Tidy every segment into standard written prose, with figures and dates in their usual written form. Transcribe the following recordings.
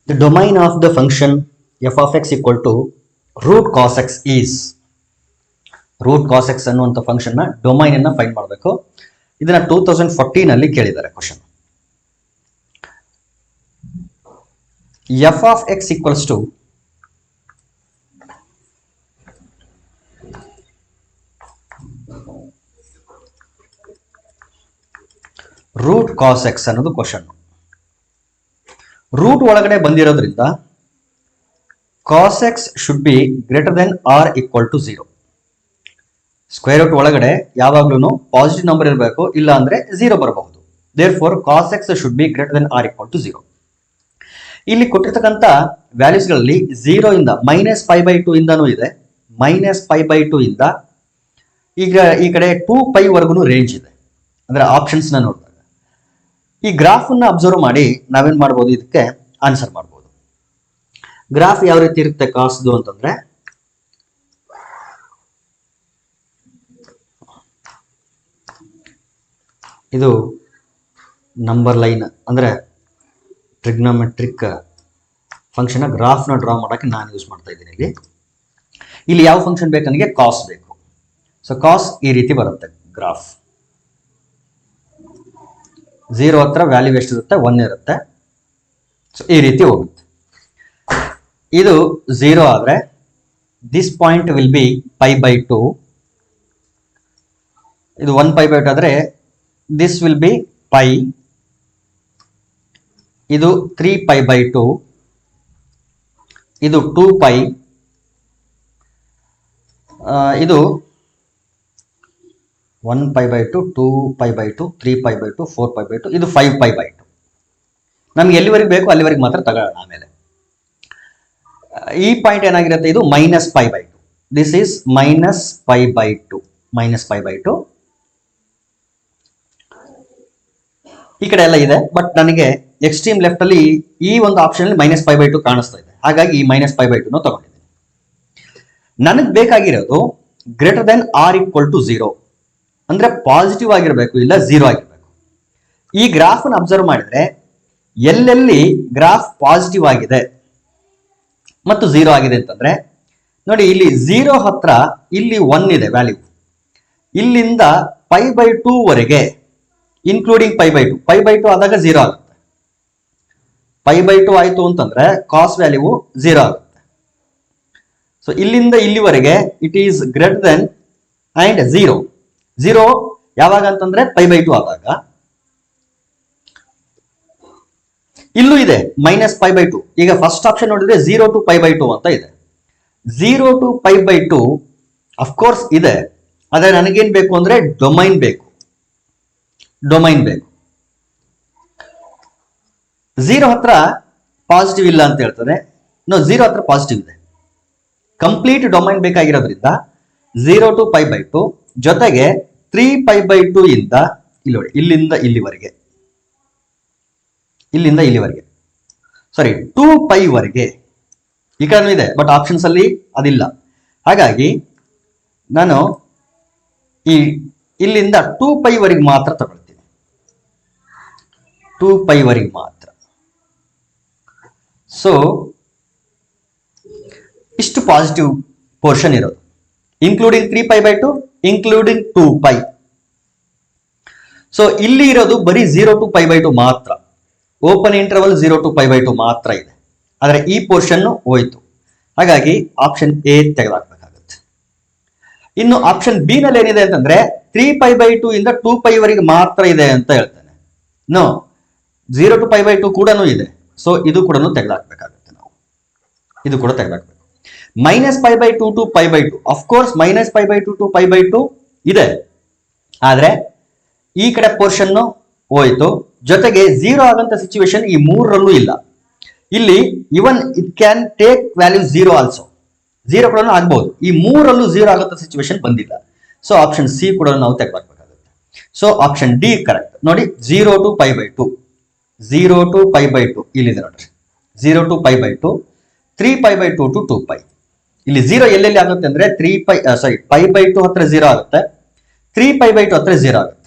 The domain of the function f of x equal to root cos x is root cos x ಅನ್ನುವಂಥ function ನ domain ಅನ್ನ find ಮಾಡಬೇಕು. ಇದನ್ನ 2014 ಅಲ್ಲಿ ಕೇಳಿದ್ದಾರೆ question. f of x equals to root cos x ಅನ್ನೋದು question. Root ಒಳಗಡೆ ಬಂದಿರೋದ್ರಿಂದ cos x should be greater than or equal to 0. Square root ಒಳಗಡೆ ಯಾವಾಗ್ಲೂ ಪಾಸಿಟಿವ್ ನಂಬರ್ ಇರಬೇಕು, ಇಲ್ಲ ಅಂದ್ರೆ 0 ಬರಬಹುದು. Therefore cos x should be greater than or equal to 0. ಇಲ್ಲಿ ಕೊಟ್ಟಿರ್ತಕ್ಕಂಥ ವ್ಯಾಲ್ಯೂಸ್ಗಳಲ್ಲಿ 0 ಇಂದ -π/2 ಇಂದನೂ ಇದೆ, -π/2 ಇಂದ ಈಗ ಈ ಕಡೆ 2π ವರೆಗೂ ರೇಂಜ್ ಇದೆ. ಅಂದ್ರೆ ಆಪ್ಷನ್ಸ್ ನ ನೋಡಿದಾಗ ಈ ಗ್ರಾಫ್ ಅನ್ನ ಅಬ್ಸರ್ವ್ ಮಾಡಿ ನಾವೇನ್ ಮಾಡ್ಬೋದು, ಇದಕ್ಕೆ ಆನ್ಸರ್ ಮಾಡ್ಬೋದು. ಗ್ರಾಫ್ ಯಾವ ರೀತಿ ಇರುತ್ತೆ ಕಾಸ್ದು ಅಂತಂದ್ರೆ, ಇದು ನಂಬರ್ ಲೈನ್ ಅಂದ್ರೆ ಟ್ರಿಗ್ನೋಮೆಟ್ರಿಕ್ ಫಂಕ್ಷನ್ ಗ್ರಾಫ್ ನ ಡ್ರಾ ಮಾಡಕ್ಕೆ ನಾನು ಯೂಸ್ ಮಾಡ್ತಾ ಇದ್ದೀನಿ. ಇಲ್ಲಿ ಯಾವ ಫಂಕ್ಷನ್ ಬೇಕು ನನಗೆ? ಕಾಸ್ ಬೇಕು. ಸೊ ಕಾಸ್ ಈ ರೀತಿ ಬರುತ್ತೆ ಗ್ರಾಫ್. 0 ಹತ್ರ ವ್ಯಾಲ್ಯೂ ಎಷ್ಟಿರುತ್ತೆ? 1 ಇರುತ್ತೆ. ಸೊ ಈ ರೀತಿ ಹೋಗುತ್ತೆ. ಇದು 0 ಆದ್ರೆ ದಿಸ್ ಪಾಯಿಂಟ್ ವಿಲ್ ಬಿ π/2. ಇದು 1π/2 ಆದ್ರೆ ದಿಸ್ ವಿಲ್ ಬಿ π. ಇದು 3π/2. ಇದು 2π. ಇದು 1π/2, 2π/2, 3π/2, 4π/2, ಇದು 5π/2. ನಮ್ಗೆ ಎಲ್ಲಿವರೆಗೆ ಬೇಕು ಅಲ್ಲಿವರೆಗೆ ಮಾತ್ರ ತಗೊಳ್ಳೋಣ. ಆಮೇಲೆ ಈ ಪಾಯಿಂಟ್ ಏನಾಗಿರುತ್ತೆ? ಇದು -π/2. This is -π/2, -π/2. ಈ ಕಡೆ ಎಲ್ಲ ಇದೆ, ಬಟ್ ನನಗೆ ಎಕ್ಸ್ಟ್ರೀಮ್ ಲೆಫ್ಟ್ ಅಲ್ಲಿ ಈ ಒಂದು ಆಪ್ಷನ್ ಅಲ್ಲಿ -π/2 ಕಾಣಿಸ್ತಾ ಇದೆ. ಹಾಗಾಗಿ ಈ -π/2 ತಗೊಂಡಿದ್ದೀನಿ. ನನಗೆ ಬೇಕಾಗಿರೋದು greater than or equal to 0 ಅಂದ್ರೆ ಪಾಸಿಟಿವ್ ಆಗಿರಬೇಕು, ಇಲ್ಲ 0 ಆಗಿರಬೇಕು. ಈ ಗ್ರಾಫ್ ಅನ್ನು ಅಬ್ಸರ್ವ್ ಮಾಡಿದ್ರೆ ಎಲ್ಲೆಲ್ಲಿ ಗ್ರಾಫ್ ಪಾಸಿಟಿವ್ ಆಗಿದೆ ಮತ್ತು 0 ಆಗಿದೆ ಅಂತಂದ್ರೆ ನೋಡಿ, ಇಲ್ಲಿ 0 ಹತ್ರ ಇಲ್ಲಿ 1 ಇದೆ ವ್ಯಾಲ್ಯೂ. ಇಲ್ಲಿಂದ π/2 ವರೆಗೆ ಇನ್ಕ್ಲೂಡಿಂಗ್ π/2, π/2 ಆದಾಗ 0 ಆಗುತ್ತೆ. π/2 ಆಯ್ತು ಅಂತಂದ್ರೆ ಕಾಸ್ ವ್ಯಾಲ್ಯೂ 0 ಆಗುತ್ತೆ. ಸೊ ಇಲ್ಲಿಂದ ಇಲ್ಲಿವರೆಗೆ it is greater then and 0 ಯಾವಾಗ ಅಂತಂದ್ರೆ π/2 ಆದಾಗ. ಇಲ್ಲೂ ಇದೆ -π/2. ಈಗ ಫಸ್ಟ್ ಆಪ್ಷನ್ ನೋಡಿದ್ರೆ 0 to π/2 ಅಂತ ಇದೆ. 0 to π/2 ಅಫ್ಕೋರ್ಸ್ ಇದೆ, ಆದ್ರೆ ನನಗೇನ್ ಬೇಕು ಅಂದ್ರೆ ಡೊಮೈನ್ ಬೇಕು. 0 ಹತ್ರ ಪಾಸಿಟಿವ್ ಇಲ್ಲ ಅಂತ ಹೇಳ್ತಾರೆ. 0 ಹತ್ರ ಪಾಸಿಟಿವ್ ಇದೆ. ಕಂಪ್ಲೀಟ್ ಡೊಮೈನ್ ಬೇಕಾಗಿರೋದ್ರಿಂದ 0 to π/2 ಜೊತೆಗೆ 3π/2 ಇಂದ ಇಲ್ಲಿ ನೋಡಿ, ಇಲ್ಲಿಂದ ಇಲ್ಲಿವರೆಗೆ ಸಾರಿ 2π ವರೆಗೆ ಈ ಕಡೆ ಇದೆ, ಬಟ್ ಆಪ್ಷನ್ಸ್ ಅಲ್ಲಿ ಅದಿಲ್ಲ. ಹಾಗಾಗಿ ನಾನು ಇಲ್ಲಿಂದ 2π ವರೆಗೆ ಮಾತ್ರ ತಗೊಳ್ತೀನಿ. 2π ವರೆಗೆ ಮಾತ್ರ. ಸೊ ಇಷ್ಟು ಪಾಸಿಟಿವ್ ಪೋರ್ಷನ್ ಇರೋದು, ಇನ್ಕ್ಲೂಡಿಂಗ್ 3π/2, ಇನ್ಕ್ಲೂಡಿಂಗ್ 2π. ಸೊ ಇಲ್ಲಿ ಇರೋದು ಬರೀ 0 to π/2 ಮಾತ್ರ. ಓಪನ್ ಇಂಟರ್ವಲ್ 0 to π/2 ಮಾತ್ರ ಇದೆ. ಆದರೆ ಈ ಪೋರ್ಷನ್ ಹೋಯ್ತು. ಹಾಗಾಗಿ ಆಪ್ಷನ್ ಎ ತೆಗೆದಾಕ್ಬೇಕಾಗುತ್ತೆ. ಇನ್ನು ಆಪ್ಷನ್ ಬಿ ನಲ್ಲಿ ಏನಿದೆ ಅಂತಂದ್ರೆ 3π/2 ಇಂದ 2π ವರೆಗೆ ಮಾತ್ರ ಇದೆ ಅಂತ ಹೇಳ್ತೇನೆ. 0 to π/2 ಕೂಡ ಇದೆ. ಸೊ ಇದು ಕೂಡ ತೆಗೆದಾಕ್ಬೇಕಾಗುತ್ತೆ. ನಾವು ಇದು ಕೂಡ ತೆಗೆದಾಕ್ಬೇಕು. -π/2 to π/2 ಅಫ್ಕೋರ್ಸ್ -π/2 to π/2 ಇದೆ, ಆದ್ರೆ ಈ ಕಡೆ ಪೋರ್ಷನ್ ಹೋಯ್ತು. ಜೊತೆಗೆ 0 ಆಗಂತ ಸಿಚುವೇಶನ್ ಈ ಮೂರರಲ್ಲೂ ಇಲ್ಲ. ಇಲ್ಲಿ even it can take value 0 also. 0 ಕೂಡ ಆಗ್ಬಹುದು. ಈ ಮೂರಲ್ಲೂ 0 ಆಗಂತ ಸಿಚುವೇಶನ್ ಬಂದಿಲ್ಲ. ಸೊ ಆಪ್ಷನ್ ಸಿ ಕೂಡ ನಾವು ತೆಗೆದಾಕ್ಬೇಕಾಗುತ್ತೆ. So option D correct. ನೋಡಿ 0 to π/2, 0 to π/2 ಇಲ್ಲಿದೆ ನೋಡ್ರಿ. 0 to π/2, 3π/2 to 2π. ಇಲ್ಲಿ 0 ಎಲ್ಲೆಲ್ಲಿ ಆಗುತ್ತೆ ಅಂದ್ರೆ π/2 ಹತ್ರ 0 ಆಗುತ್ತೆ, 3π/2 ಹತ್ರ 0 ಆಗುತ್ತೆ.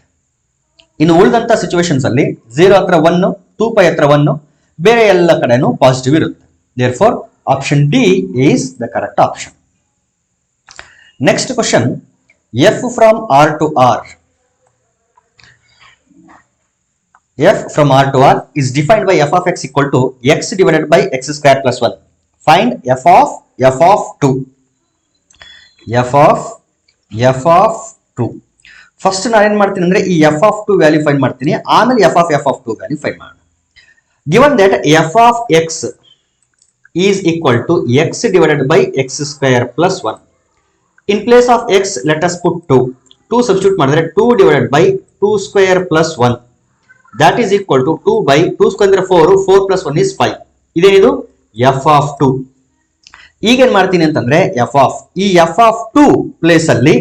ಇನ್ನು ಉಳಿದಂತ ಸಿಚುವೇಶನ್ಸ್ ಅಲ್ಲಿ 0 ಹತ್ರ 1, 2π ಹತ್ರ 1, ಬೇರೆ ಎಲ್ಲ ಕಡೆನೂ ಪಾಸಿಟಿವ್ ಇರುತ್ತೆ. Therefore option D is the correct option. Next question, f from R to R. f from R to R is defined by f of x equal to x divided by x square plus 1. Find f of 2. f of 2. First ನಾನು ಏನು ಮಾಡ್ತೀನಿ ಅಂದರೆ ಈ f of 2 value find ಮಾಡ್ತೀನಿ, ಆಮೇಲೆ f of 2 value find ಮಾಡೋಣ. Given that f of x is equal to x divided by x square plus 1. In place of x, let us put 2. 2 substitute ಮಾಡಿದ್ರೆ 2 divided by 2 square plus 1. That is equal to 2 by 2 square ಅಂದ್ರೆ 4, 4 plus 1 is 5. ಇದೇನಿದು f of 2. ಈಗ ಏನು ಮಾಡ್ತೀನಿ ಅಂತಂದ್ರೆ ಈ f of 2 place ಅಲ್ಲಿ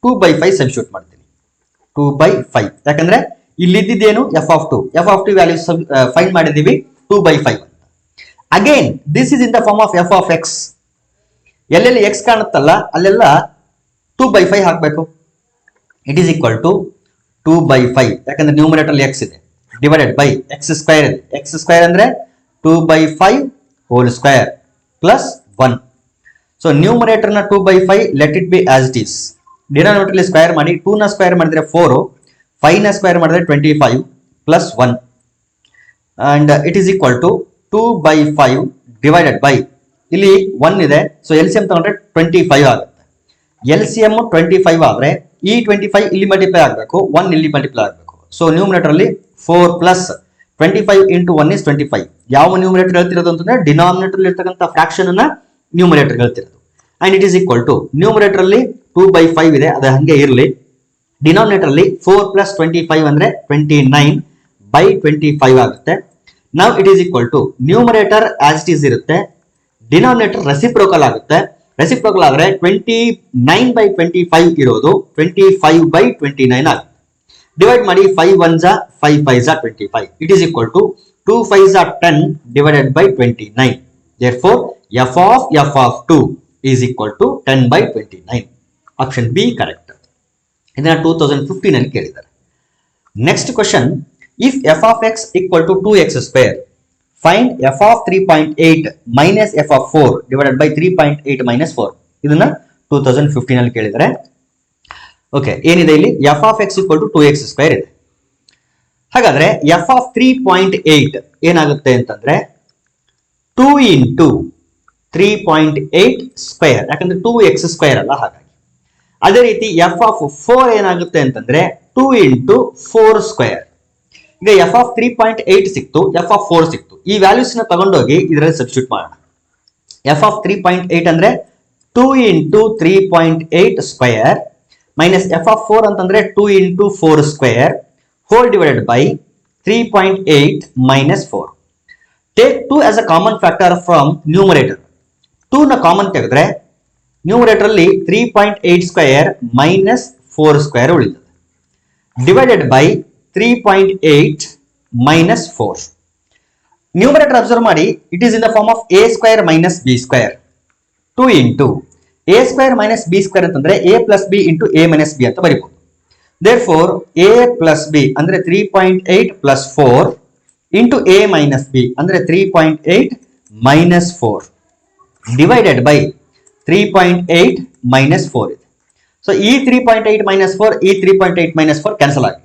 2 by 5 substitute ಮಾಡ್ತೀನಿ. 2 by 5 ಯಾಕಂದ್ರೆ ಇಲ್ಲಿ ಇದ್ದಿದ್ದೇನು f of 2 ವ್ಯಾಲ್ಯೂ ಫೈಂಡ್ ಮಾಡಿದೀವಿ 2 by 5 ಅಂತ. Again this is in the form of f of x. ಎಲ್ಲೆಲ್ಲಿ x ಕಾಣುತ್ತಲ್ಲ ಅಲ್ಲೆಲ್ಲ 2 by 5 ಹಾಕಬೇಕು. It is equal to 2 by 5 ಯಾಕಂದ್ರೆ ನ್ಯೂಮರೇಟರ್ ಅಲ್ಲಿ x ಇದೆ, ಡಿವೈಡೆಡ್ ಬೈ x ಸ್ಕ್ವೇರ್ ಇದೆ. x ಸ್ಕ್ವೇರ್ ಅಂದ್ರೆ 2 by 5 whole square plus 1. So numerator ನ 2 by 5 let it be as it is. Denominator ಅಲ್ಲಿ ಸ್ಕ್ವೇರ್ ಮಾಡಿ 2 ನ ಸ್ಕ್ವೇರ್ ಮಾಡಿದ್ರೆ 4, 5 ನ ಸ್ಕ್ವೇರ್ ಮಾಡಿದ್ರೆ 25 plus 1 and it is equal to 2 by 5 divided by ಇಲ್ಲಿ 1 ಇದೆ. ಸೊ LCM ತಗೊಂಡ್ರೆ 25 ಆಗುತ್ತೆ. LCM 25 ಆದ್ರೆ ಈ 25 ಇಲ್ಲಿ ಮಲ್ಟಿಪ್ಲೈ ಆಗಬೇಕು, 1 ಇಲ್ಲಿ ಮಲ್ಟಿಪ್ಲೈ ಆಗಬೇಕು. ಸೊ ನ್ಯೂಮರೇಟರ್ ಅಲ್ಲಿ 4 ಪ್ಲಸ್ 25 ಇಂಟು 1 ಇಸ್ 25. ಯಾವ ನ್ಯೂಮರೇಟರ್ ಹೇಳ್ತಿರೋದು ಅಂತಂದ್ರೆ ಡಿನಾಮಿನೇಟರ್ ಅಲ್ಲಿ ಇರ್ತಕ್ಕಂಥ ಫ್ರಾಕ್ಷನ್ ಅನ್ನ ನ್ಯೂಮರೇಟರ್ ಹೇಳ್ತಿರೋದು. And it is equal to numerator ಅಲ್ಲಿ 2 by 5 ಇದೆ, ಅದು ಹಂಗೆ ಇರಲಿ. ಡಿನಾಮಿನೇಟರ್ ಅಲ್ಲಿ 4 ಪ್ಲಸ್ 25 ಅಂದ್ರೆ 29 by 25 ಆಗುತ್ತೆ. ನಾವು it is equal to numerator as it is ಇರುತ್ತೆ, ಡಿನಾಮಿನೇಟರ್ ರೆಸಿಪ್ರೋಕಲ್ ಆಗುತ್ತೆ. ರೆಸಿಪ್ರೋಕಲ್ ಆದ್ರೆ 29 by 25 ಇರೋದು 25 by 29 ಆಗುತ್ತೆ. ಡಿವೈಡ್ ಮಾಡಿ 5 1s 5 5s 25. It is equal to 2 5s 10 divided by 29. Therefore f of 2 is equal to 10 by 29. Option B correct. ಇದನ್ನ 2015 ಅಲ್ಲಿ ಕೇಳಿದ್ದಾರೆ. Next question, if f of x equal to 2x square, find f of 3.8 minus f of 4 divided by 3.8 minus 4. ಇದನ್ನ 2015 ಅಲ್ಲಿ ಕೇಳಿದ್ದಾರೆ. Okay, ಏನಿದೆ ಇಲ್ಲಿ f of x equal to 2x square ಇದೆ. ಹಾಗಾದ್ರೆ f of 3.8 ಏನಾಗುತ್ತೆ ಅಂತಂದ್ರೆ 2 into 3.8 ಸ್ಕ್ವೇರ್, ಯಾಕಂದ್ರೆ 2x ಸ್ಕ್ವೇರ್ ಅಲ್ಲ ಹಾಗಾಗಿ. ಅದೇ ರೀತಿ f of 4 ಏನಾಗುತ್ತೆ ಅಂತಂದ್ರೆ 2 into 4 ಸ್ಕ್ವೇರ್. ಈಗ f of 3.8 ಸಿಕ್ತು, f of 4 ಸಿಕ್ತು. ಈ ವ್ಯಾಲ್ಯೂಸ್ ನ ತಗೊಂಡೋಗಿ ಇದರಲ್ಲಿ ಸಬ್ಸ್ಟಿಟ್ಯೂಟ್ ಮಾಡೋಣ. f of 3.8 ಅಂದ್ರೆ 2 into 3.8 square minus f of 4 ಅಂತಂದ್ರೆ 2 into 4 square whole divided by 3.8 minus 4. Take 2 as a common factor from numerator. 2 ನ ಕಾಮನ್ ತೆಗೆದ್ರೆ ನ್ಯೂಮರೇಟರ್ ಅಲ್ಲಿ 3.8 ಸ್ಕ್ವೇರ್ ಮೈನಸ್ 4 ಸ್ಕ್ವೇರ್ ಉಳಿತದೆ, divided by 3.8 minus 4. Numerator observe ಮಾಡಿ, it is in the form of a square minus b square. 2 into a square minus b square ಅಂತಂದ್ರೆ a plus b into a minus b ಅಂತ ಬರೀಬಹುದು. Therefore a plus b ಅಂದ್ರೆ 3.8 plus 4 into a minus b ಅಂದ್ರೆ 3.8 minus 4 divided by 3.8 minus 4 ಇದೆ. So ಈ 3.8 minus 4 ಈ 3.8 minus 4 cancel ಆಗಿದೆ.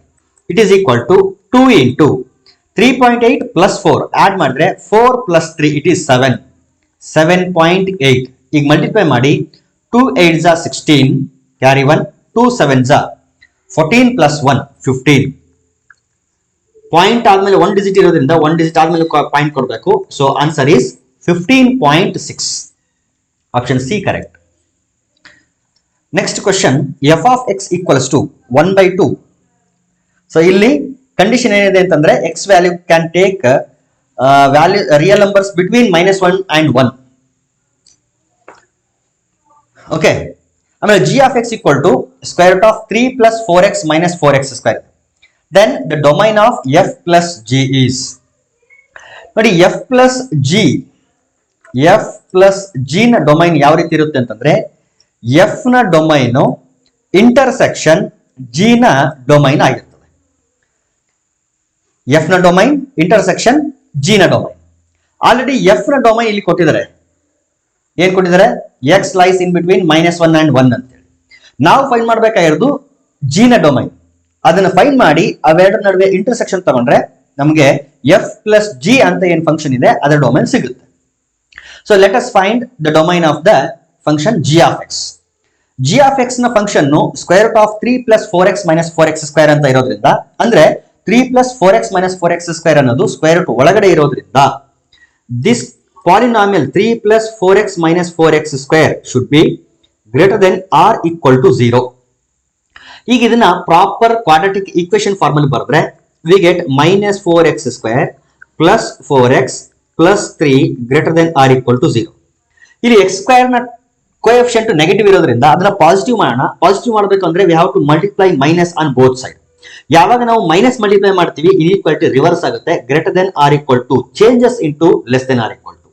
It is equal to 2 into 3.8 plus 4 add ಮಾಡಿದ್ರೆ 4 plus 3 it is 7.8. ಈಗ ಮಲ್ಟಿಪ್ಲೈ ಮಾಡಿ 2 8s 16 carry 1, 2 7s 14 plus 1 15. Point ಆದ್ಮೇಲೆ 1 ಡಿಜಿಟ್ ಇರೋದ್ರಿಂದ 1 ಡಿಜಿಟ್ ಆದ್ಮೇಲೆ ಪಾಯಿಂಟ್ ಕೊಡಬೇಕು. So answer is 15.6. Option C correct. Next question, f of x equals to 1/2. So ಇಲ್ಲಿ condition ಏನಿದೆ ಅಂತಂದ್ರೆ x value can take value real numbers between -1 and 1. Okay, ಆಮೇಲೆ g of x equal to square root of 3 plus 4x minus 4x square. Then the domain of f plus g is, ನೋಡಿ f plus g ನ domain ಯಾವ ರೀತಿ ಇರುತ್ತೆ ಅಂತಂದ್ರೆ f ನ domain intersection g ನ domain ಆಗಿರ್ತದೆ. f ನ ಡೊಮೈನ್ ಇಂಟರ್ಸೆಕ್ಷನ್ g ನ ಡೊಮೈನ್. ಆಲ್ರೆಡಿ ಎಫ್ ನ ಡೊಮೈನ್ ಇಲ್ಲಿ ಕೊಟ್ಟಿದ್ದಾರೆ. ಏನ್ ಕೊಟ್ಟಿದ್ದಾರೆ? X lies in between -1 and 1 ಅಂತೇಳಿ. ನಾವು ಫೈಂಡ್ ಮಾಡ್ಬೇಕಾಗಿರೋದು ಜಿ ನ ಡೊಮೈನ್. ಅದನ್ನ ಫೈಂಡ್ ಮಾಡಿ ಅವೆರಡರ ನಡುವೆ ಇಂಟರ್ಸೆಕ್ಷನ್ ತಗೊಂಡ್ರೆ ನಮಗೆ ಎಫ್ ಪ್ಲಸ್ ಜಿ ಅಂತ ಏನ್ ಫಂಕ್ಷನ್ ಇದೆ ಅದರ ಡೊಮೈನ್ ಸಿಗುತ್ತೆ. So let us find the domain of the function G of X. G of X ನ function square root of 3 + 4x - 4x² ಅಂತ ಇರೋದ್ರಿಂದ, ಅಂದ್ರೆ 3 + 4x - 4x² ಅನ್ನೋದು ಸ್ಕ್ವೇರ್ ರೂಟ್ ಒಳಗಡೆ ಇರೋದ್ರಿಂದ this polynomial 3 + 4x - 4x² should be greater than or equal to 0. ಈಗ ಇದನ್ನ proper quadratic equation form ಅಲ್ಲಿ ಬರೆದ್ರೆ we get -4x² + 4x + 3 greater than or equal to 0. ಇಲ್ಲಿ x² ನ ಕೋಎಫಿಷಿಯಂಟ್ ನೆಗೆಟಿವ್ ಇರೋದ್ರಿಂದ ಅದನ್ನ ಪಾಸಿಟಿವ್ ಮಾಡೋಣ. ಪಾಸಿಟಿವ್ ಮಾಡಬೇಕು ಅಂದ್ರೆ we have to multiply minus on both side. ಯಾವಾಗ ನಾವು ಮೈನಸ್ ಮಲ್ಟಿಪ್ಲೈ ಮಾಡ್ತೀವಿ ಇನ್ಇಕ್ವಾಲಿಟಿ ರಿವರ್ಸ್ ಆಗುತ್ತೆ. Greater than or equal to changes into less than or equal to.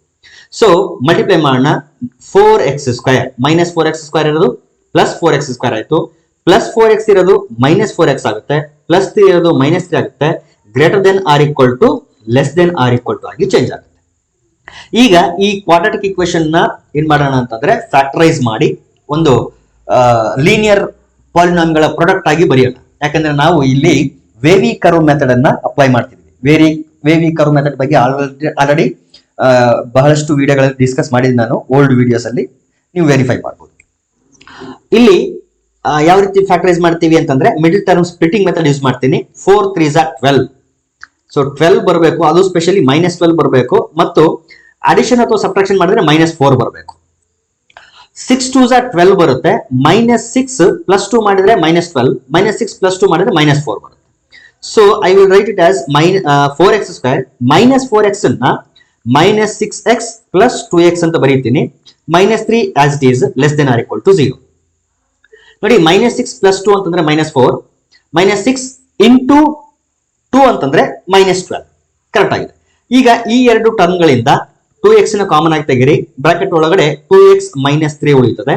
So multiply ಮಾಡೋಣ. 4x² -4x² ಇರೋದು +4x² ಆಯ್ತು. +4x ಇರೋದು -4x ಆಗುತ್ತೆ. +3 ಇರೋದು -3 ಆಗುತ್ತೆ. Greater than or equal to less than or equal to ಆಗಿ change ಆಗುತ್ತೆ. ಈಗ ಈ ಕ್ವಾಡ್ರಾಟಿಕ್ ಈಕ್ವೇಶನ್ ನ ಏನ್ ಮಾಡೋಣ ಅಂತಂದ್ರೆ ಫ್ಯಾಕ್ಟರೈಸ್ ಮಾಡಿ ಒಂದು ಲೀನಿಯರ್ ಪಾಲಿನಾಮಿಯಲ್ ಗಳ ಪ್ರಾಡಕ್ಟ್ ಆಗಿ ಬರೆಯೋಣ. ಯಾಕಂದ್ರೆ ನಾವು ಇಲ್ಲಿ ವೇವಿ ಕರ್ವ್ ಮೆಥಡ್ ಅನ್ನ ಅಪ್ಲೈ ಮಾಡ್ತಿದ್ವಿ. ವೇವಿ ಕರ್ವ್ ಮೆಥಡ್ ಬಗ್ಗೆ ಆಲ್ರೆಡಿ ಬಹಳಷ್ಟು ವಿಡಿಯೋಗಳಲ್ಲಿ ಡಿಸ್ಕಸ್ ಮಾಡಿದ್ ನಾನು ಓಲ್ಡ್ ವಿಡಿಯೋಸ್ ಅಲ್ಲಿ, ನೀವು ವೆರಿಫೈ ಮಾಡಬಹುದು. ಇಲ್ಲಿ ಯಾವ ರೀತಿ ಫ್ಯಾಕ್ಟರೈಸ್ ಮಾಡ್ತೀವಿ ಅಂತಂದ್ರೆ middle term splitting method use ಮಾಡ್ತೀನಿ. 4 3s are 12. ಸೊ 12 ಬರಬೇಕು, ಅದು ಸ್ಪೆಷಲಿ -12 ಬರಬೇಕು. ಮತ್ತು ಅಡಿಷನ್ ಅಥವಾ ಸಬ್ಟ್ರಾಕ್ಷನ್ ಮಾಡಿದ್ರೆ -4 ಬರಬೇಕು. 6 2s are 12 ಬರುತ್ತೆ. -6 + 2 ಮಾಡಿದ್ರೆ -12, -6 + 2 ಮಾಡಿದ್ರೆ -4 ಬರುತ್ತೆ. So I will write it as 4x² -4x ಅನ್ನ -6x + 2x ಅಂತ ಬರೀತೀನಿ. -3 as it is less than or equal to 0. ನೋಡಿ, -6 + 2 ಅಂತಂದ್ರೆ -4, -6 ಇಂಟು 2 ಅಂತಂದ್ರೆ -12 ಕರೆಕ್ಟ್ ಆಗಿದೆ. ಈಗ ಈ ಎರಡು ಟರ್ಮ್ ಗಳಿಂದ 2x ನ ಕಾಮನ್ ಆಗಿ ತೆಗಿರಿ. ಬ್ರಾಕೆಟ್ ಒಳಗಡೆ 2x - 3 ಉಳಿಯುತ್ತದೆ.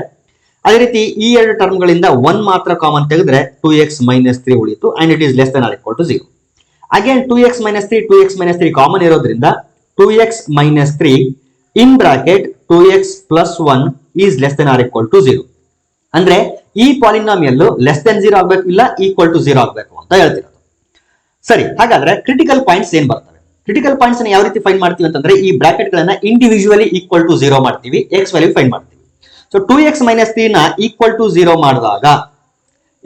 ಅದೇ ರೀತಿ ಈ ಎರಡು ಟರ್ಮ್ ಗಳಿಂದ 1 ಮಾತ್ರ ಕಾಮನ್ ತೆಗೆದ್ರೆ 2x - 3 ಉಳಿಯಿತು and it is less than or equal to 0. Again 2x - 3 common ಇರೋದ್ರಿಂದ 2x - 3 in bracket 2x + 1 is less than or equal to 0. ಅಂದ್ರೆ ಈ ಪಾಲಿನಾಮಿಯಲ್ ಲೆಸ್ ದೆನ್ 0 ಆಗ್ಬೇಕು, ಇಲ್ಲ ಈಕ್ವಲ್ ಟು 0 ಆಗ್ಬೇಕು ಅಂತ ಹೇಳ್ತಿರೋದು. ಸರಿ, ಹಾಗಾದ್ರೆ ಕ್ರಿಟಿಕಲ್ ಪಾಯಿಂಟ್ಸ್ ಏನ್ ಬರ್ತವೆ? ಕ್ರಿಟಿಕಲ್ ಪಾಯಿಂಟ್ಸ್ ಅನ್ನು ಯಾವ ರೀತಿ ಫೈಂಡ್ ಮಾಡ್ತೀವಿ ಅಂತಂದ್ರೆ ಈ ಬ್ರಾಕೆಟ್ ಗಳನ್ನ ಇಂಡಿವಿಜುವಲಿ ಈಕ್ವಲ್ ಟು 0 ಮಾಡ್ತೀವಿ, x ವ್ಯಾಲ್ಯೂ ಫೈಂಡ್ ಮಾಡ್ತೀವಿ. ಸೊ 2x - 3 ನ ಈಕ್ವಲ್ ಟು 0 ಮಾಡಿದಾಗ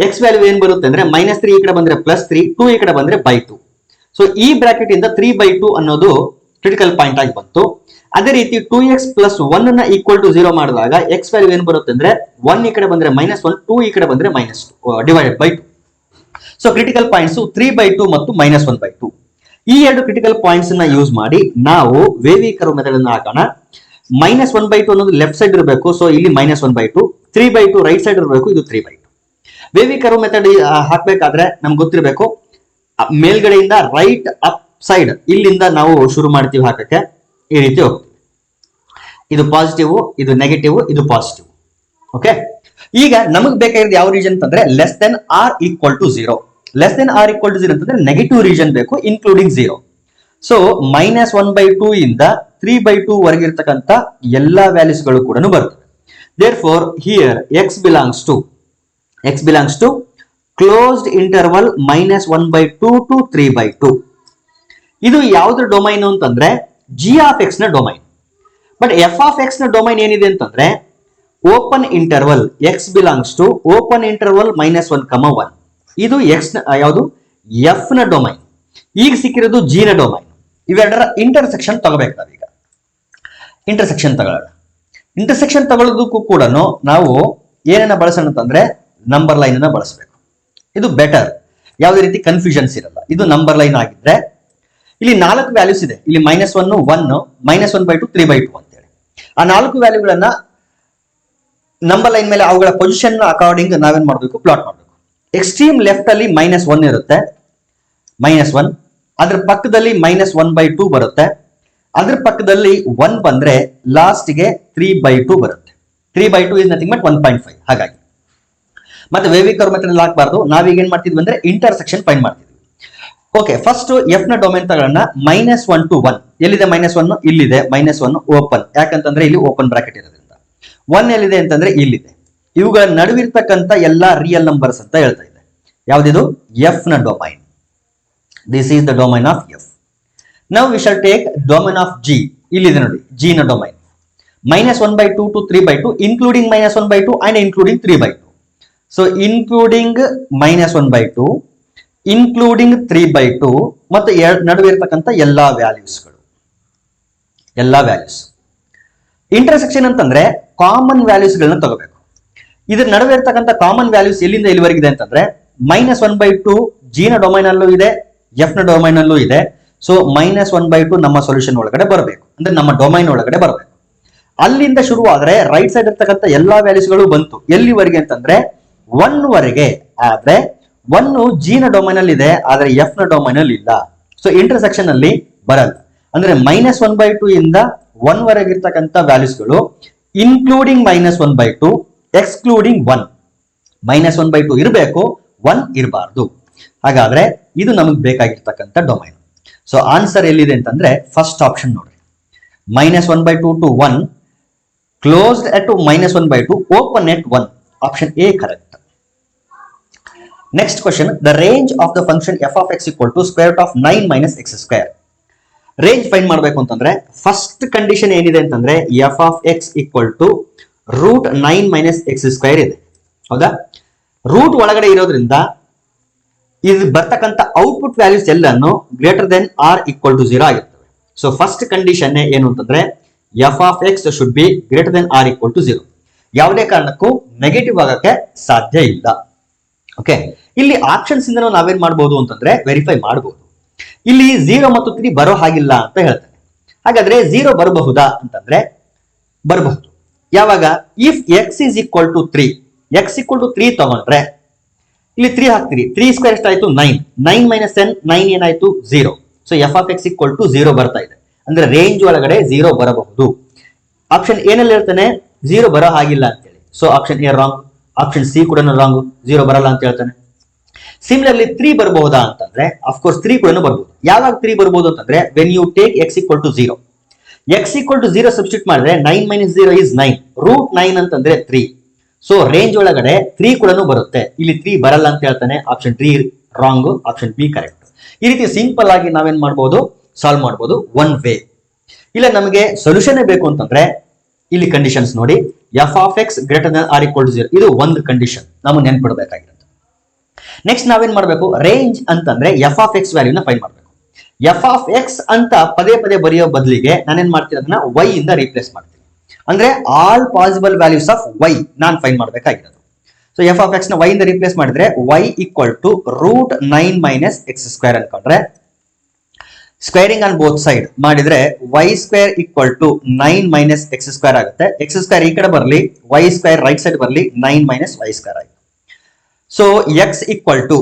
x ವ್ಯಾಲ್ಯೂ ಏನ್ ಬರುತ್ತೆ ಅಂದ್ರೆ -3 ಈ ಕಡೆ ಬಂದ್ರೆ +3, 2 ಈ ಕಡೆ ಬಂದ್ರೆ /2. ಸೊ ಈ ಬ್ರಾಕೆಟ್ ಇಂದ 3/2 ಅನ್ನೋದು ಕ್ರಿಟಿಕಲ್ ಪಾಯಿಂಟ್ ಆಗಿ ಬಂತು. ಅದೇ ರೀತಿ 2x + 1 ನ ಈಕ್ವಲ್ ಟು 0 ಮಾಡಿದಾಗ x ವ್ಯಾಲ್ಯೂ ಏನ್ ಬರುತ್ತೆ ಅಂದ್ರೆ 1 ಈ ಕಡೆ ಬಂದ್ರೆ -1, 2 ಈ ಕಡೆ ಬಂದ್ರೆ -2 divided by 2. So critical points 3/2 ಮತ್ತು -1/2. ಈ ಎರಡು ಕ್ರಿಟಿಕಲ್ ಪಾಯಿಂಟ್ಸ್ ನ ಯೂಸ್ ಮಾಡಿ ನಾವು ವೇವಿ ಕರ್ವ್ ಮೆಥಡ್ ಅನ್ನು ಹಾಕೋಣ. -1/2 ಅನ್ನೋದು ಲೆಫ್ಟ್ ಸೈಡ್ ಇರಬೇಕು, ಸೊ ಇಲ್ಲಿ -1/2. 3/2 ರೈಟ್ ಸೈಡ್ ಇರಬೇಕು, ಇದು 3/2. ವೇವಿ ಕರ್ವ್ ಮೆಥಡ್ ಹಾಕ್ಬೇಕಾದ್ರೆ ನಮ್ಗೆ ಗೊತ್ತಿರಬೇಕು ಮೇಲ್ಗಡೆಯಿಂದ ರೈಟ್ ಅಪ್ ಸೈಡ್ ಇಲ್ಲಿಂದ ನಾವು ಶುರು ಮಾಡ್ತೀವಿ ಹಾಕಕ್ಕೆ. ಈ ರೀತಿ ಹೋಗ್ತೀವಿ. ಇದು ಪಾಸಿಟಿವ್, ಇದು ನೆಗೆಟಿವ್, ಇದು ಪಾಸಿಟಿವ್. ಓಕೆ, ಈಗ ನಮಗ್ ಬೇಕಾಗಿರೋದು ಯಾವ ರೀಜನ್ ಅಂತಂದ್ರೆ less than or equal to 0. Less than or equal to 0 ಅಂತಂದ್ರೆ ನೆಗೆಟಿವ್ ರೀಜನ್ ಬೇಕು, ಇನ್ಕ್ಲೂಡಿಂಗ್ 0. ಸೊ -1/2 ಇಂದ 3/2 ವರೆಗಿರ್ತಕ್ಕಂಥ ಎಲ್ಲಾ ವ್ಯಾಲ್ಯೂಸ್ ಗಳು ಕೂಡ ಬರ್ತವೆ. Therefore here x belongs to closed interval -1/2 to 3/2. ಇದು ಯಾವ್ದ್ರ ಡೊಮೈನ್ ಅಂತಂದ್ರೆ g ಆಫ್ x ನ domain. But f of x ನ ಡೊಮೈನ್ ಏನಿದೆ ಅಂತಂದ್ರೆ open interval x belongs to open interval -1, 1. ಇದು x ನ ಯಾವುದು f ನ ಡೊಮೈನ್. ಈಗ ಸಿಕ್ಕಿರೋದು g ನ ಡೊಮೈನ್. ಇವೆರಡರ ಇಂಟರ್ಸೆಕ್ಷನ್ ತಗೋಬೇಕು ನಾವೀಗ. ಇಂಟರ್ಸೆಕ್ಷನ್ ತಗೊಳ್ಳೋಣ. ಇಂಟರ್ಸೆಕ್ಷನ್ ತಗೊಳ್ಳೋದಕ್ಕೂ ಕೂಡ ನಾವು ಏನನ್ನ ಬಳಸೋಣ ಅಂತಂದ್ರೆ ನಂಬರ್ ಲೈನ್ ಅನ್ನ ಬಳಸಬೇಕು. ಇದು ಬೆಟರ್, ಯಾವುದೇ ರೀತಿ ಕನ್ಫ್ಯೂಷನ್ಸ್ ಇರಲ್ಲ. ಇದು ನಂಬರ್ ಲೈನ್ ಆಗಿದ್ರೆ ಇಲ್ಲಿ 4 ವ್ಯಾಲ್ಯೂಸ್ ಇದೆ. ಇಲ್ಲಿ -1, 1, -1/2, 3/2 ಅಂತೇಳಿ. ಆ 4 ವ್ಯಾಲ್ಯೂಗಳನ್ನ ನಂಬರ್ ಲೈನ್ ಮೇಲೆ ಅವುಗಳ ಪೊಸಿಷನ್ ಅಕಾರ್ಡಿಂಗ್ ನಾವೇನ್ ಮಾಡಬೇಕು, ಪ್ಲಾಟ್ ಮಾಡಬೇಕು. ಎಕ್ಸ್ಟ್ರೀಮ್ ಲೆಫ್ಟ್ ಅಲ್ಲಿ -1 ಇರುತ್ತೆ, -1. ಅದ್ರ ಪಕ್ಕದಲ್ಲಿ -1/2 ಬರುತ್ತೆ. ಅದ್ರ ಪಕ್ಕದಲ್ಲಿ 1 ಬಂದ್ರೆ ಲಾಸ್ಟ್ ಗೆ 3/2 ಬರುತ್ತೆ. 3/2 ಇಸ್ ನಥಿಂಗ್ ಬಟ್ 1.5. ಹಾಗಾಗಿ ಮತ್ತೆ ವೇವಿ ಕರ್ವ್ ಮೆಥಡ್ ಹಾಕಬಾರ್ದು. ನಾವೀಗ ಏನ್ ಮಾಡ್ತಿದ್ವಿ ಅಂದ್ರೆ ಇಂಟರ್ಸೆಕ್ಷನ್ ಫೈಂಡ್ ಮಾಡ್ತಿದ್ವಿ. ಓಕೆ, ಫಸ್ಟ್ ಎಫ್ ನ ಡೊಮೈನ್ ತಗೋಣ. -1 to 1 ಎಲ್ಲಿದೆ? -1 ಇಲ್ಲಿದೆ. -1 ಓಪನ್, ಯಾಕಂತಂದ್ರೆ ಇಲ್ಲಿ ಓಪನ್ ಬ್ರಾಕೆಟ್ ಇರೋದ್ರಿಂದ. 1 ಎಲ್ಲಿದೆ ಅಂತಂದ್ರೆ ಇಲ್ಲಿದೆ. ಇವುಗಳ ನಡುವಿರ್ತಕ್ಕಂಥ ಎಲ್ಲಾ ರಿಯಲ್ ನಂಬರ್ಸ್ ಅಂತ ಹೇಳ್ತಾ ಇದೆ. ಯಾವ್ದಿದು? ಎಫ್ ನ domain. This is the domain of F. ನಾವು we shall take domain of G. ಇಲ್ಲಿದೆ ನೋಡಿ, ಜಿ ನ domain -1/2 to 3/2 including -1/2 and including 3/2. So including -1/2, including 3/2 ಮತ್ತು ನಡುವೆ ಇರತಕ್ಕಂಥ ಎಲ್ಲಾ ವ್ಯಾಲ್ಯೂಸ್ಗಳು, ಎಲ್ಲಾ ವ್ಯಾಲ್ಯೂಸ್. ಇಂಟರ್ಸೆಕ್ಷನ್ ಅಂತಂದ್ರೆ ಕಾಮನ್ ವ್ಯಾಲ್ಯೂಸ್ ಗಳನ್ನ ತಗೋಬೇಕು. ಇದ್ರ ನಡುವೆ ಇರ್ತಕ್ಕಂಥ ಕಾಮನ್ ವ್ಯಾಲ್ಯೂಸ್ ಎಲ್ಲಿಂದ ಎಲ್ಲಿವರೆಗಿದೆ ಅಂತಂದ್ರೆ -1/2 ಜಿ ನ ಡೊಮೈನ್ ಅಲ್ಲೂ ಇದೆ, ಎಫ್ ನ ಡೊಮೈನ್ ಅಲ್ಲೂ ಇದೆ. ಸೊ -1/2 ನಮ್ಮ ಸೊಲ್ಯೂಷನ್ ಒಳಗಡೆ ಬರಬೇಕು, ಅಂದ್ರೆ ನಮ್ಮ ಡೊಮೈನ್ ಒಳಗಡೆ ಬರಬೇಕು. ಅಲ್ಲಿಂದ ಶುರು ಆದ್ರೆ ರೈಟ್ ಸೈಡ್ ಇರ್ತಕ್ಕಂಥ ಎಲ್ಲಾ ವ್ಯಾಲ್ಯೂಸ್ಗಳು ಬಂತು. ಎಲ್ಲಿವರೆಗೆ ಅಂತಂದ್ರೆ 1 ವರೆಗೆ. ಆದ್ರೆ 1 ಜಿ ನ ಡೊಮೈನ್ ಅಲ್ಲಿ ಇದೆ, ಆದ್ರೆ ಎಫ್ ನ ಡೊಮೈನ್ ಅಲ್ಲಿ ಇಲ್ಲ. ಸೊ ಇಂಟರ್ಸೆಕ್ಷನ್ ಅಲ್ಲಿ ಬರಲ್ಲ. ಅಂದ್ರೆ -1/2 ಇಂದ 1 ವರೆಗೆ ಇರ್ತಕ್ಕಂಥ ವ್ಯಾಲ್ಯೂಸ್ಗಳು ಇನ್ಕ್ಲೂಡಿಂಗ್ -1/2, ಎಕ್ಸ್ಕ್ಲೂಡಿಂಗ್ 1. -1/2 ಇರಬೇಕು, 1 ಇರಬಾರ್ದು. ಹಾಗಾದ್ರೆ ಇದು ನಮಗೆ ಬೇಕಾಗಿರ್ತಕ್ಕಂಥ ಡೊಮೈನ್. ಸೊ ಆನ್ಸರ್ ಎಲ್ಲಿದೆ ಅಂತಂದ್ರೆ ಫಸ್ಟ್ ಆಪ್ಷನ್ ನೋಡ್ರಿ, -1/2 to 1, closed at -1/2, open at 1. Option A correct. Next question, the range of the function f of x equal to square root of 9 minus x square. Range find ಮಾಡಬೇಕು ಅಂತಂದ್ರೆ first condition ಏನಿದೆ ಅಂತಂದ್ರೆ f of x equal to √9 minus x square ಇದೆ. ಹೌದಾ? Root ಒಳಗಡೆ ಇರೋದ್ರಿಂದ ಇದು ಬರ್ತಕ್ಕಂಥ ಔಟ್ಪುಟ್ ವ್ಯಾಲ್ಯೂಸ್ ಎಲ್ಲಾನು greater than or equal to 0 ಆಗಿರ್ತವೆ. ಸೊ ಫಸ್ಟ್ ಕಂಡೀಷನ್ ಏನು ಅಂತಂದ್ರೆ f of x should be greater than r equal to 0. ಯಾವುದೇ ಕಾರಣಕ್ಕೂ ನೆಗೆಟಿವ್ ಆಗಕ್ಕೆ ಸಾಧ್ಯ ಇಲ್ಲ. ಓಕೆ, ಇಲ್ಲಿ ಆಪ್ಷನ್ಸ್ ಇಂದ ನಾವೇನ್ ಮಾಡಬಹುದು ಅಂತಂದ್ರೆ ವೆರಿಫೈ ಮಾಡಬಹುದು. ಇಲ್ಲಿ 0 ಮತ್ತು 3 ಬರೋ ಹಾಗಿಲ್ಲ ಅಂತ ಹೇಳ್ತಾರೆ. ಹಾಗಾದ್ರೆ 0 ಬರಬಹುದಾ ಅಂತಂದ್ರೆ ಬರಬಹುದು. ಯಾವಾಗ? If x is equal to 3, x equal to 3 ತಗೊಂಡ್ರೆ ಇಲ್ಲಿ 3 ಹಾಕ್ತೀರಿ, 3 ಸ್ಕ್ವೇರ್ ಎಷ್ಟಾಯ್ತು? 9. 9 minus 10, 9 ಏನಾಯ್ತು? 0. So f of x equal to 0 ಬರ್ತಾ ಇದೆ. ಅಂದ್ರೆ ರೇಂಜ್ ಒಳಗಡೆ 0 ಬರಬಹುದು. ಆಪ್ಷನ್ ಏನಲ್ಲಿ ಹೇಳ್ತಾನೆ 0 ಬರೋ ಹಾಗಿಲ್ಲ ಅಂತೇಳಿ. So option A wrong. Option C ಕೂಡ ರಾಂಗ್, 0 ಬರಲ್ಲ ಅಂತ ಹೇಳ್ತಾನೆ. ಸಿಮಿಲರ್ಲಿ 3 ಬರಬಹುದಾ ಅಂತಂದ್ರೆ ಅಫ್ಕೋರ್ಸ್ 3 ಕೂಡ ಬರ್ಬೋದು. ಯಾವಾಗ 3 ಬರ್ಬೋದು ಅಂತಂದ್ರೆ when you take x equal to 0. x equal to 0 substitute ಮಾಡಿದ್ರೆ 9 minus 0 is 9. √9 ಅಂತಂದ್ರೆ 3. ಸೊ ರೇಂಜ್ ಒಳಗಡೆ 3 ಕೂಡ ಬರುತ್ತೆ. ಇಲ್ಲಿ 3 ಬರಲ್ಲ ಅಂತ ಹೇಳ್ತಾನೆ. Option D wrong, option B correct. ಈ ರೀತಿ ಸಿಂಪಲ್ ಆಗಿ ನಾವೇನ್ ಮಾಡ್ಬೋದು? ಸಾಲ್ವ್ ಮಾಡ್ಬೋದು ಒನ್ ವೇ. ಇಲ್ಲ ನಮಗೆ ಸೊಲ್ಯೂಷನ್ ಬೇಕು ಅಂತಂದ್ರೆ ಇಲ್ಲಿ ಕಂಡೀಷನ್ಸ್ ನೋಡಿ, f of x greater than r equal to 0. ಇದು ಒಂದು ಕಂಡೀಷನ್ ನಾವು ನೆನ್ಪಿಡ್ಬೇಕಾಗಿರುತ್ತೆ. ನೆಕ್ಸ್ಟ್ ನಾವೇನ್ ಮಾಡ್ಬೇಕು? ರೇಂಜ್ ಅಂತಂದ್ರೆ f of x ವ್ಯಾಲ್ಯೂನ ಫೈಂಡ್ ಮಾಡ್ಬೇಕು. f of x ಅಂತ ಪದೇ ಪದೇ ಬರೆಯೋ ಬದಲಿಗೆ ನಾನೇನ್ ಮಾಡ್ತೀನಿ? ಅದನ್ನ y ಇಂದ ರೀಪ್ಲೇಸ್ ಮಾಡ್ತೀನಿ. ಅಂದ್ರೆ all possible values of y ನಾನು ಫೈಂಡ್ ಮಾಡ್ಬೇಕಾಗಿರೋದು. ಸೊ f of x ನ y ಇಂದ ರೀಪ್ಲೇಸ್ ಮಾಡಿದ್ರೆ y equal to √9 minus x square ಅನ್ಕೊಂಡ್ರೆ ಸ್ಕ್ವೇರಿಂಗ್ ಆನ್ ಬೋತ್ ಸೈಡ್ ಮಾಡಿದ್ರೆ y square equal to 9 minus x square ಆಗುತ್ತೆ. x ಸ್ಕ್ವೇರ್ ಈ ಕಡೆ ಬರಲಿ, y ಸ್ಕ್ವೇರ್ ರೈಟ್ ಸೈಡ್ ಬರಲಿ, 9 minus y ಸ್ಕ್ವೇರ್ ಆಯ್ತು. So x equal to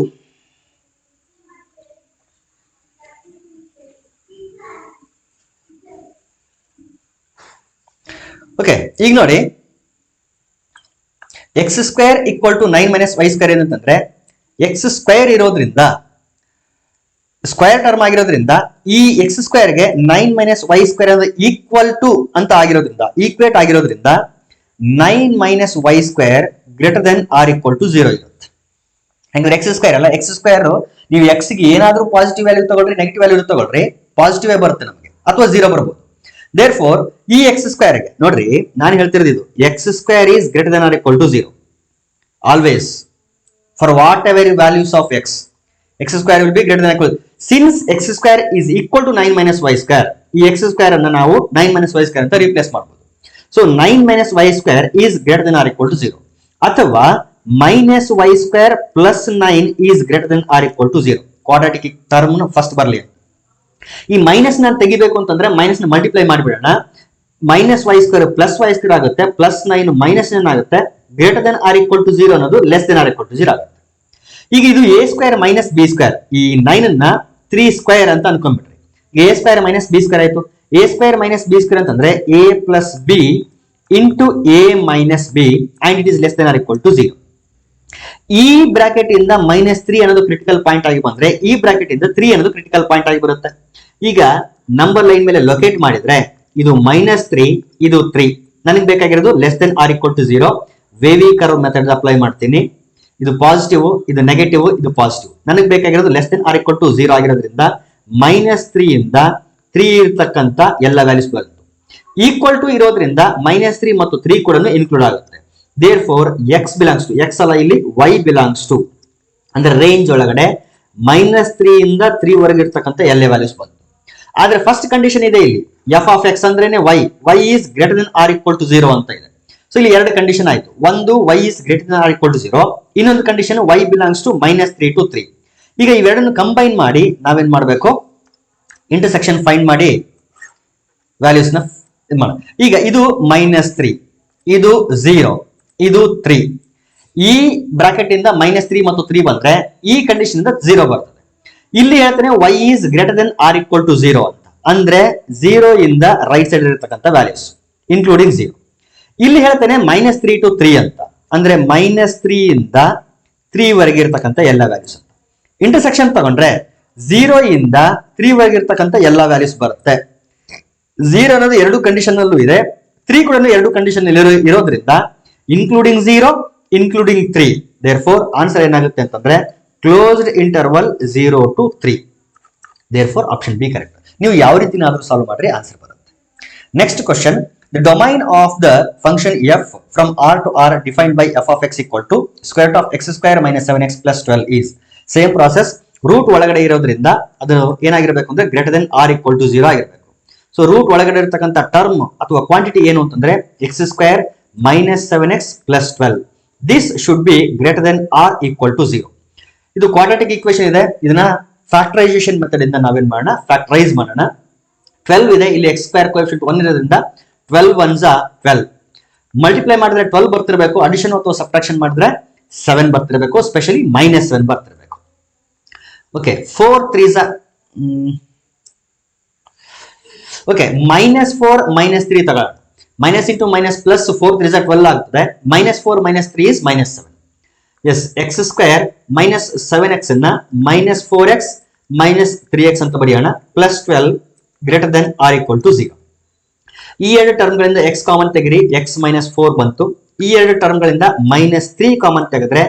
okay, ಈಗ ನೋಡಿ x square equal to 9 minus y square ಏನಂತಂದ್ರೆ x ಸ್ಕ್ವೇರ್ ಇರೋದ್ರಿಂದ ಸ್ಕ್ವೇರ್ ಟರ್ಮ್ ಆಗಿರೋದ್ರಿಂದ ಈ ಎಕ್ಸ್ ಸ್ಕ್ವೇರ್ ಗೆ 9 minus y ಸ್ಕ್ವೇರ್ ಅಂದ್ರೆ ಈಕ್ವಲ್ ಟು ಅಂತ ಆಗಿರೋದ್ರಿಂದ, ಈಕ್ವೇಟ್ ಆಗಿರೋದ್ರಿಂದ 9 minus y ಸ್ಕ್ವೇರ್ greater than or equal to 0 ಇರುತ್ತೆ. ಹೆಂಗ್ರೆ ಎಕ್ಸ್ ಸ್ಕ್ವೇರ್ ಅಲ್ಲ, ಎಕ್ಸ್ ಸ್ಕ್ವೇರ್ ನೀವು ಎಕ್ಸ್ ಗೆ ಏನಾದ್ರೂ ಪಾಸಿಟಿವ್ ವ್ಯಾಲ್ಯೂ ತಗೊಳ್ರಿ, ನೆಗೆಟಿವ್ ವ್ಯಾಲ್ಯೂ ತಗೊಳ್ರಿ, ಪಾಸಿಟಿವ್ ಬರುತ್ತೆ ನಮಗೆ, ಅಥವಾ 0 ಬರಬಹುದು. ದೇರ್ ಫೋರ್ ಈ ಎಕ್ಸ್ ಸ್ಕ್ವೇರ್ ಗೆ ನೋಡ್ರಿ, ನಾನು ಹೇಳ್ತಿರೋದು ಇದು x square is greater than or equal to 0 always for whatever values of x. x square will be greater than or equal. Since x square is equal to 9 minus y square, ಈ x square ಅನ್ನು ನಾವು 9 minus y square ಅಂತ replace ಮಾಡಬಹುದು. So 9 minus y square is greater than or equal to 0. ಅಥವಾ minus y square plus 9 is greater than or equal to 0. Quadratic term first ಬರಲಿ. ಈ minus ನ ತೆಗಿಬೇಕು ಅಂತಂದ್ರೆ ಮೈನಸ್ ನ ಮಲ್ಟಿಪ್ಲೈ ಮಾಡಿಬಿಡೋಣ. Minus y square plus y square ಆಗುತ್ತೆ, plus 9 minus 9 ಆಗುತ್ತೆ. Greater than or equal to 0 ಅನ್ನೋದು less than or equal to 0 ಆಗುತ್ತೆ. ಈಗ ಇದು A square minus B square, ಈ 9 ಅನ್ನ 3 ಸ್ಕ್ವೇರ್ ಅಂತ ಅನ್ಕೊಂಡ್ಬಿಟ್ರಿ. A square minus B square ಆಯ್ತು. A square minus B square ಅಂತಂದ್ರೆ A plus B into A minus B and it is less than or equal to 0. ಈ bracket ಇಂದ -3 ಅನ್ನೋದು critical point ಆಗಿ ಬಂದ್ರೆ ಈ ಬ್ರಾಕೆಟ್ ಇಂದ 3 ಅನ್ನೋದು ಕ್ರಿಟಿಕಲ್ ಪಾಯಿಂಟ್ ಆಗಿ ಬರುತ್ತೆ. ಈಗ ನಂಬರ್ ಲೈನ್ ಮೇಲೆ ಲೊಕೇಟ್ ಮಾಡಿದ್ರೆ ಇದು -3 ಇದು 3 ನನಗೆ ಬೇಕಾಗಿರೋದು <0 ವೇವಿ ಕರ್ವ್ ಮೆಥಡ್ ಅಪ್ಲೈ ಮಾಡ್ತೀನಿ. ಇದು ಪಾಸಿಟಿವ್ ಇದು ನೆಗೆಟಿವ್ ಇದು ಪಾಸಿಟಿವ್. ನನಗೆ ಬೇಕಾಗಿರೋದು <0 ಆಗಿರೋದ್ರಿಂದ -3 ಇಂದ 3 ಇರ್ತಕ್ಕಂಥ ಎಲ್ಲ ವ್ಯಾಲ್ಯೂಸ್ ಬಂತು. ಈಕ್ವಲ್ ಟು ಇರೋದ್ರಿಂದ -3 ಮತ್ತು 3 ಕೂಡ ಇನ್ಕ್ಲೂಡ್ ಆಗುತ್ತೆ. therefore x belongs to x ಅಲ್ಲ ಇಲ್ಲಿ y belongs to ಅಂದ್ರೆ ರೇಂಜ್ ಒಳಗಡೆ -3 ಇಂದ 3 ವರೆಗೆ ಇರ್ತಕ್ಕಂಥ ಎಲ್ಲ ವ್ಯಾಲ್ಯೂಸ್ ಬಂತು. ಆದ್ರೆ ಫಸ್ಟ್ ಕಂಡೀಷನ್ ಇದೆ ಇಲ್ಲಿ f of x ಅಂದ್ರೇನೆ y is greater than or equal to 0 ಅಂತ ಇದೆ. ಸೊ ಇಲ್ಲಿ ಎರಡು ಕಂಡೀಷನ್ ಆಯ್ತು. ಒಂದು y is greater than or equal to 0, ಇನ್ನೊಂದು condition y belongs to -3 to 3. ಈಗ ಇವೆರಡನ್ನು ಕಂಬೈನ್ ಮಾಡಿ ನಾವೇನ್ ಮಾಡಬೇಕು, ಇಂಟರ್ಸೆಕ್ಷನ್ ಫೈಂಡ್ ಮಾಡಿ ವ್ಯಾಲ್ಯೂಸ್ ನ ಇದು ಮಾಡೋಣ. ಈಗ ಇದು -3 ಇದು 0 ಇದು 3. ಈ ಬ್ರಾಕೆಟ್ ಇಂದ -3 ಮತ್ತು 3 ಬಂದ್ರೆ ಈ ಕಂಡೀಷನ್ ಇಂದ 0 ಬರ್ತದೆ. ಇಲ್ಲಿ ಹೇಳ್ತಾನೆ y is greater than or equal to 0 ಅಂತ, ಅಂದ್ರೆ 0 ಇಂದ ರೈಟ್ ಸೈಡ್ ಇರತಕ್ಕಂಥ ವ್ಯಾಲ್ಯೂಸ್ ಇನ್ಕ್ಲೂಡಿಂಗ್ 0. ಇಲ್ಲಿ ಹೇಳ್ತಾನೆ -3 to 3 ಅಂತ, ಅಂದ್ರೆ -3 ಇಂದ 3 ವರೆಗೆ ಇರತಕ್ಕಂಥ ಎಲ್ಲ ವ್ಯಾಲ್ಯೂಸ್ ಅಂತ. ಇಂಟರ್ಸೆಕ್ಷನ್ ತಗೊಂಡ್ರೆ 0 ಇಂದ 3 ವರೆಗೆ ಇರತಕ್ಕಂಥ ಎಲ್ಲ ವ್ಯಾಲ್ಯೂಸ್ ಬರುತ್ತೆ. 0 ಅನ್ನೋದು ಎರಡು ಕಂಡೀಷನ್ ಅಲ್ಲೂ ಇದೆ, 3 ಕೂಡ ಎರಡು ಕಂಡೀಷನ್ ಇರೋದ್ರಿಂದ ಇನ್ಕ್ಲೂಡಿಂಗ್ 0 ಇನ್ಕ್ಲೂಡಿಂಗ್ 3. therefore ಆನ್ಸರ್ ಏನಾಗುತ್ತೆ ಅಂತಂದ್ರೆ closed interval 0 to 3. therefore option B correct. ನೀವು ಯಾವ ರೀತಿನಾದ್ರೂ ಸಾಲ್ವ್ ಮಾಡ್ರಿ ಆನ್ಸರ್ ಬರುತ್ತೆ. Next question, the domain of the function f from r to r defined by f of x equal to square root of x square minus 7x plus 12 is. Same process, root ಒಳಗಡೆ ಇರೋದ್ರಿಂದ ಅದು ಏನಾಗಿರಬೇಕು ಅಂದ್ರೆ greater than r equal to 0 ಆಗಿರಬೇಕು. So root ಒಳಗಡೆ ಇರತಕ್ಕಂಥ term ಅಥವಾ quantity ಏನು ಅಂತಂದ್ರೆ x square minus 7x plus 12. This should be greater than r equal to 0. ಇದು ಕ್ವಾಡ್ರಾಟಿಕ್ ಈಕ್ವೇಶನ್ ಇದೆ, ಇದನ್ನ ಫ್ಯಾಕ್ಟರೈಸೇಷನ್ ಮೆಥಡ್ ಇಂದ ನಾವೇನ್ ಮಾಡೋಣ, ಫ್ಯಾಕ್ಟರೈಸ್ ಮಾಡೋಣ. 12 ಇದೆ, ಇಲ್ಲಿ x ಸ್ಕ್ವೇರ್ ಕೋಎಫಿಷಿಯಂಟ್ 1 ಇರೋದ್ರಿಂದ 12 1s 12. ಮಲ್ಟಿಪ್ಲೈ ಮಾಡಿದ್ರೆ 12 ಬರ್ತಿರಬೇಕು, ಅಡಿಷನ್ ಅಥವಾ ಸಬ್ಟ್ರಾಕ್ಷನ್ ಮಾಡಿದ್ರೆ 7 ಬರ್ತಿರಬೇಕು, ಸ್ಪೆಷಲಿ -7 ಬರ್ತಿರಬೇಕು. ಓಕೆ, 4 3s ಓಕೆ, -4 -3 ತಗೊಳ್ಳೋಣ. Minus into minus plus 4 3s 12 ಆಗ್ತದೆ. -4 -3 is -7. Yes, x square minus 7x ಅನ್ನ -4x -3x ಅಂತ ಬರೆಯೋಣ. Plus 12 greater than r equal to 0. ಈ ಎರಡು ಟರ್ಮ್ ಗಳಿಂದ x ಕಾಮನ್ ತೆಗಿರಿ, x -4 ಬಂತು. ಈ ಎರಡು ಟರ್ಮ್ ಗಳಿಂದ -3 ಕಾಮನ್ ತೆಗೆದ್ರೆ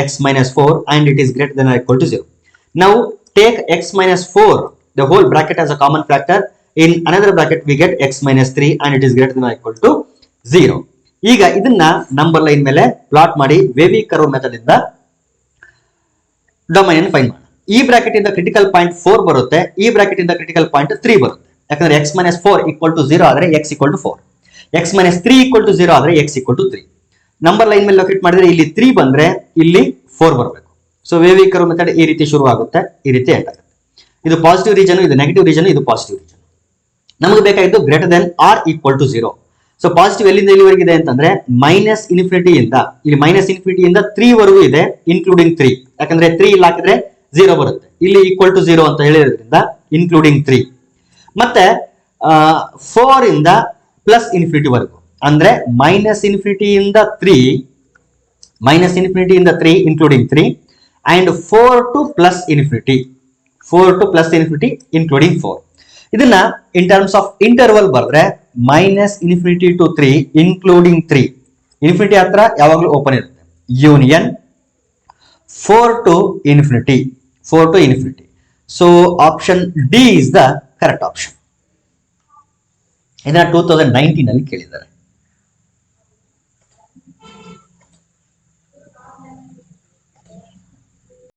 x -4 and it is greater than or equal to 0. Now take x -4 the whole bracket as a common factor. In another bracket we get x -3 and it is greater than or equal to 0. ಈಗ ಇದನ್ನ number line ಮೇಲೆ plot ಮಾಡಿ ವೇವಿ curve method ಇಂದ domain ಅನ್ನು find ಮಾಡೋಣ. ಈ bracket ಇಂದ critical point 4 ಬರುತ್ತೆ, ಈ ಬ್ರಾಕೆಟ್ ಇಂದ ಕ್ರಿಟಿಕಲ್ ಪಾಯಿಂಟ್ 3 ಬರುತ್ತೆ. ಯಾಕಂದ್ರೆ x -4 equal to 0 ಆದ್ರೆ x equal to 4, x -3 equal to 0 ಆದ್ರೆ x equal to 3. Number line ಮೇಲೆ ಲೊಕೇಟ್ ಮಾಡಿದ್ರೆ ಇಲ್ಲಿ 3 ಬಂದ್ರೆ ಇಲ್ಲಿ 4 ಬರಬೇಕು. ಸೊ ವೇವಿ ಕರ್ವ್ ಮೆಥಡ್ ಈ ರೀತಿ ಶುರು ಆಗುತ್ತೆ, ಈ ರೀತಿ ಎಂಡ್ ಆಗುತ್ತೆ. ಇದು ಪಾಸಿಟಿವ್ ರೀಜನ್, ಇದು ನೆಗೆಟಿವ್ ರೀಜನ್, ಇದು ಪಾಸಿಟಿವ್ ರೀಜನ್. ನಮಗೆ ಬೇಕಾಗಿದ್ದು greater than r equal to 0. So positive ಎಲ್ಲಿಂದ ಎಲ್ಲಿವರೆಗೆ ಇದೆ ಅಂತಂದ್ರೆ -∞ ಇಂದ ಇಲ್ಲಿ -∞ ಇಂದ 3 ವರೆಗೂ ಇದೆ, ಇನ್ಕ್ಲೂಡಿಂಗ್ 3. ಯಾಕಂದ್ರೆ 3 ಇಲ್ಲಿ ಹಾಕಿದ್ರೆ 0 ಬರುತ್ತೆ, ಇಲ್ಲಿ ಈಕ್ವಲ್ ಟು 0 ಅಂತ ಹೇಳಿರೋದ್ರಿಂದ ಇನ್ಕ್ಲೂಡಿಂಗ್ 3. ಮತ್ತೆ 4 ಇಂದ +∞ ವರೆಗೂ ಅಂದ್ರೆ -∞ ಇಂದ 3 including 3 and 4 to +∞, 4 to +∞ including 4. ಇದನ್ನ ಇನ್ ಟರ್ಮ್ಸ್ ಆಫ್ ಇಂಟರ್ವಲ್ ಬರೆದ್ರೆ -∞ to 3 ಇನ್ಕ್ಲೂಡಿಂಗ್ 3. ಇನ್ಫಿನಿಟಿ ಹತ್ರ ಯಾವಾಗಲೂ ಓಪನ್ ಇರುತ್ತೆ. Union 4 to ∞. So option D is the correct option. ಇದನ್ನ 2019 ಅಲ್ಲಿ ಕೇಳಿದ್ದಾರೆ.